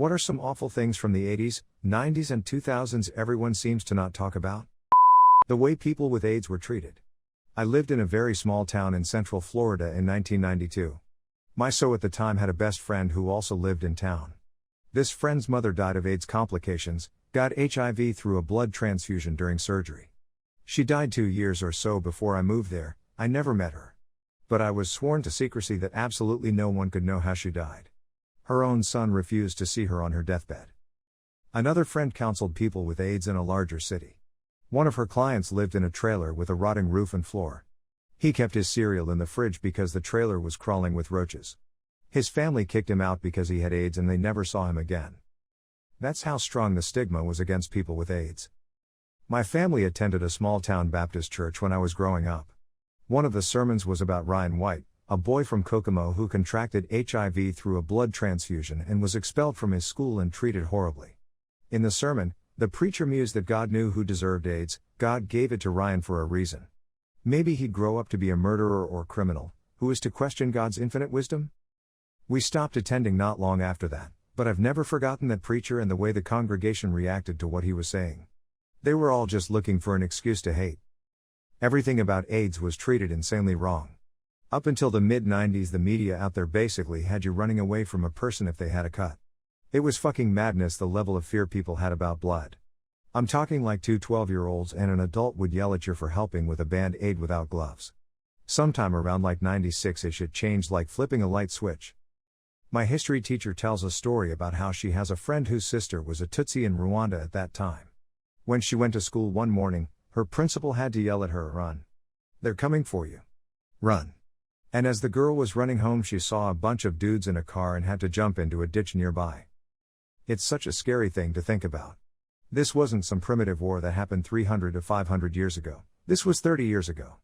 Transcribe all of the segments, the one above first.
What are some awful things from the 80s, 90s and 2000s everyone seems to not talk about? The way people with AIDS were treated. I lived in a very small town in Central Florida in 1992. My at the time had a best friend who also lived in town. This friend's mother died of AIDS complications, got HIV through a blood transfusion during surgery. She died 2 years or so before I moved there. I never met her. But I was sworn to secrecy that absolutely no one could know how she died. Her own son refused to see her on her deathbed. Another friend counseled people with AIDS in a larger city. One of her clients lived in a trailer with a rotting roof and floor. He kept his cereal in the fridge because the trailer was crawling with roaches. His family kicked him out because he had AIDS and they never saw him again. That's how strong the stigma was against people with AIDS. My family attended a small-town Baptist church when I was growing up. One of the sermons was about Ryan White, a boy from Kokomo who contracted HIV through a blood transfusion and was expelled from his school and treated horribly. In the sermon, the preacher mused that God knew who deserved AIDS. God gave it to Ryan for a reason. Maybe he'd grow up to be a murderer or criminal, who is to question God's infinite wisdom? We stopped attending not long after that, but I've never forgotten that preacher and the way the congregation reacted to what he was saying. They were all just looking for an excuse to hate. Everything about AIDS was treated insanely wrong. Up until the mid-90s the media out there basically had you running away from a person if they had a cut. It was fucking madness the level of fear people had about blood. I'm talking like 2 12-year-olds and an adult would yell at you for helping with a band-aid without gloves. Sometime around like 96ish it changed like flipping a light switch. My history teacher tells a story about how she has a friend whose sister was a Tutsi in Rwanda at that time. When she went to school one morning, her principal had to yell at her, "Run. They're coming for you. Run." And as the girl was running home she saw a bunch of dudes in a car and had to jump into a ditch nearby. It's such a scary thing to think about. This wasn't some primitive war that happened 300 to 500 years ago. This was 30 years ago.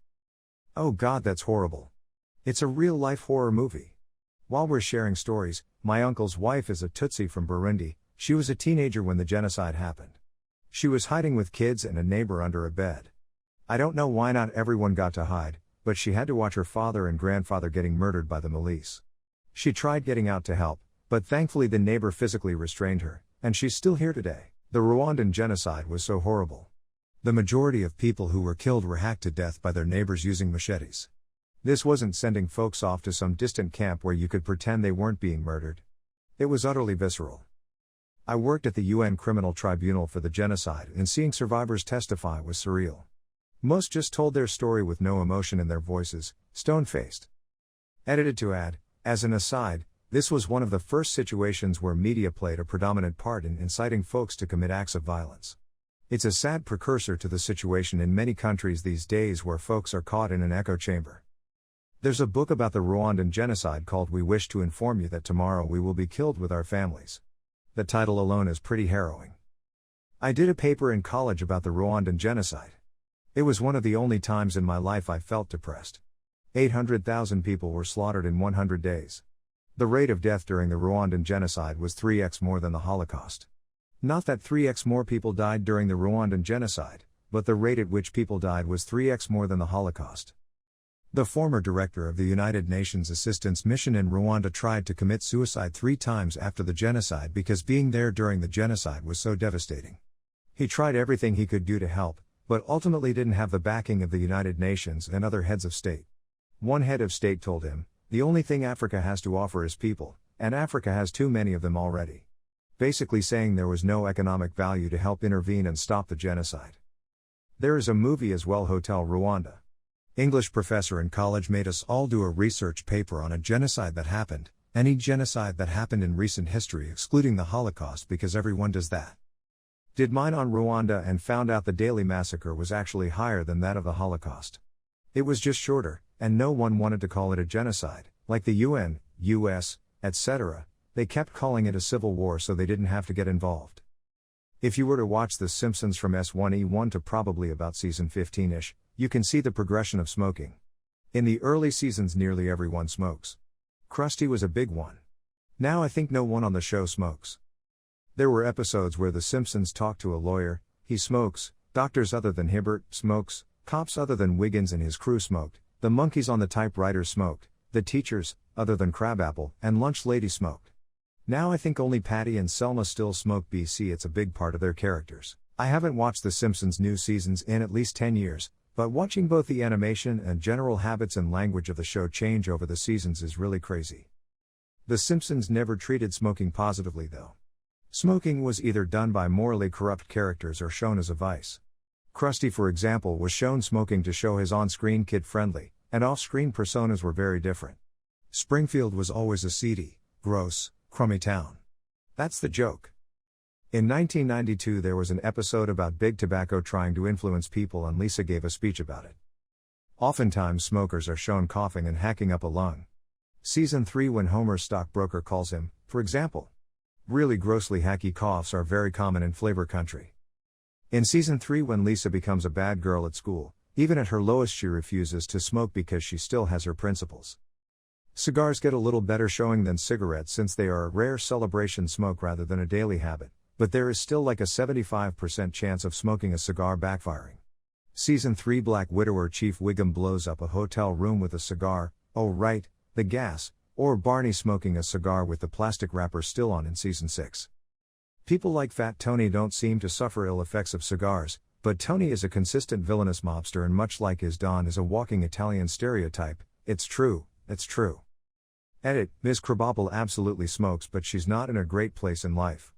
Oh God, that's horrible. It's a real-life horror movie. While we're sharing stories, my uncle's wife is a Tutsi from Burundi. She was a teenager when the genocide happened. She was hiding with kids and a neighbor under a bed. I don't know why not everyone got to hide, but she had to watch her father and grandfather getting murdered by the milice. She tried getting out to help, but thankfully the neighbor physically restrained her, and she's still here today. The Rwandan genocide was so horrible. The majority of people who were killed were hacked to death by their neighbors using machetes. This wasn't sending folks off to some distant camp where you could pretend they weren't being murdered. It was utterly visceral. I worked at the UN Criminal Tribunal for the genocide and seeing survivors testify was surreal. Most just told their story with no emotion in their voices, stone-faced. Edited to add, as an aside, this was one of the first situations where media played a predominant part in inciting folks to commit acts of violence. It's a sad precursor to the situation in many countries these days where folks are caught in an echo chamber. There's a book about the Rwandan genocide called We Wish to Inform You That Tomorrow We Will Be Killed with Our Families. The title alone is pretty harrowing. I did a paper in college about the Rwandan genocide. It was one of the only times in my life I felt depressed. 800,000 people were slaughtered in 100 days. The rate of death during the Rwandan genocide was 3x more than the Holocaust. Not that 3x more people died during the Rwandan genocide, but the rate at which people died was 3x more than the Holocaust. The former director of the United Nations Assistance Mission in Rwanda tried to commit suicide 3 times after the genocide because being there during the genocide was so devastating. He tried everything he could do to help, but ultimately didn't have the backing of the United Nations and other heads of state. One head of state told him, "The only thing Africa has to offer is people, and Africa has too many of them already." Basically saying there was no economic value to help intervene and stop the genocide. There is a movie as well, Hotel Rwanda. English professor in college made us all do a research paper on a genocide that happened, any genocide that happened in recent history excluding the Holocaust because everyone does that. Did mine on Rwanda and found out the daily massacre was actually higher than that of the Holocaust. It was just shorter, and no one wanted to call it a genocide, like the UN, US, etc. They kept calling it a civil war so they didn't have to get involved. If you were to watch The Simpsons from S1E1 to probably about season 15ish, you can see the progression of smoking. In the early seasons nearly everyone smokes. Krusty was a big one. Now I think no one on the show smokes. There were episodes where The Simpsons talked to a lawyer, he smokes, doctors other than Hibbert smokes, cops other than Wiggins and his crew smoked, the monkeys on the typewriter smoked, the teachers, other than Crabapple, and lunch lady smoked. Now I think only Patty and Selma still smoke BC. It's a big part of their characters. I haven't watched The Simpsons' new seasons in at least 10 years, but watching both the animation and general habits and language of the show change over the seasons is really crazy. The Simpsons never treated smoking positively though. Smoking was either done by morally corrupt characters or shown as a vice. Krusty, for example, was shown smoking to show his on-screen kid-friendly, and off-screen personas were very different. Springfield was always a seedy, gross, crummy town. That's the joke. In 1992 there was an episode about Big Tobacco trying to influence people and Lisa gave a speech about it. Oftentimes smokers are shown coughing and hacking up a lung. Season 3 when Homer's stockbroker calls him, for example. Really grossly hacky coughs are very common in flavor country. In Season 3 when Lisa becomes a bad girl at school, even at her lowest she refuses to smoke because she still has her principles. Cigars get a little better showing than cigarettes since they are a rare celebration smoke rather than a daily habit, but there is still like a 75% chance of smoking a cigar backfiring. Season 3 Black Widower Chief Wiggum blows up a hotel room with a cigar, oh right, the gas, or Barney smoking a cigar with the plastic wrapper still on in Season 6. People like Fat Tony don't seem to suffer ill effects of cigars, but Tony is a consistent villainous mobster and much like his Don is a walking Italian stereotype. It's true, it's true. Edit, Ms. Krabappel absolutely smokes but she's not in a great place in life.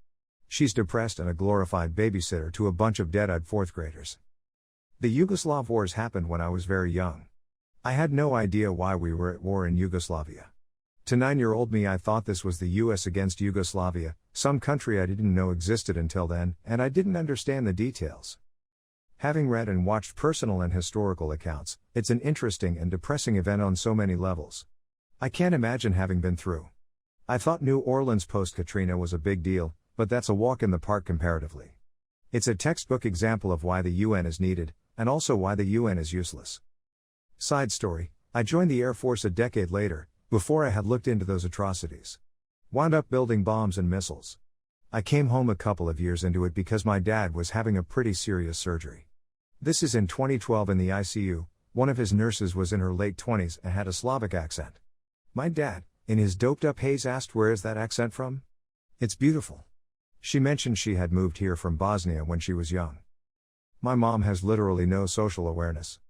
She's depressed and a glorified babysitter to a bunch of dead-eyed fourth graders. The Yugoslav wars happened when I was very young. I had no idea why we were at war in Yugoslavia. To 9-year-old me I thought this was the US against Yugoslavia, some country I didn't know existed until then, and I didn't understand the details. Having read and watched personal and historical accounts, it's an interesting and depressing event on so many levels. I can't imagine having been through. I thought New Orleans post-Katrina was a big deal, but that's a walk in the park comparatively. It's a textbook example of why the UN is needed, and also why the UN is useless. Side story, I joined the Air Force a decade later, before I had looked into those atrocities. Wound up building bombs and missiles. I came home a couple of years into it because my dad was having a pretty serious surgery. This is in 2012 in the ICU, one of his nurses was in her late 20s and had a Slavic accent. My dad, in his doped-up haze asked where is that accent from? It's beautiful. She mentioned she had moved here from Bosnia when she was young. My mom has literally no social awareness.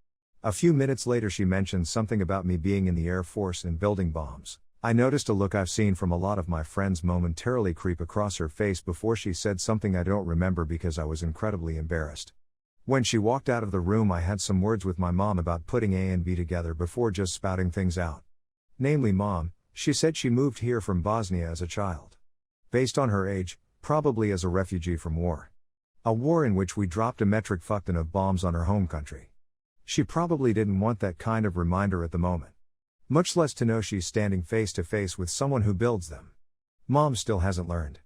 A few minutes later she mentioned something about me being in the Air Force and building bombs. I noticed a look I've seen from a lot of my friends momentarily creep across her face before she said something I don't remember because I was incredibly embarrassed. When she walked out of the room I had some words with my mom about putting A and B together before just spouting things out. Namely, Mom, she said she moved here from Bosnia as a child. Based on her age, probably as a refugee from war. A war in which we dropped a metric fuckton of bombs on her home country. She probably didn't want that kind of reminder at the moment. Much less to know she's standing face to face with someone who builds them. Mom still hasn't learned.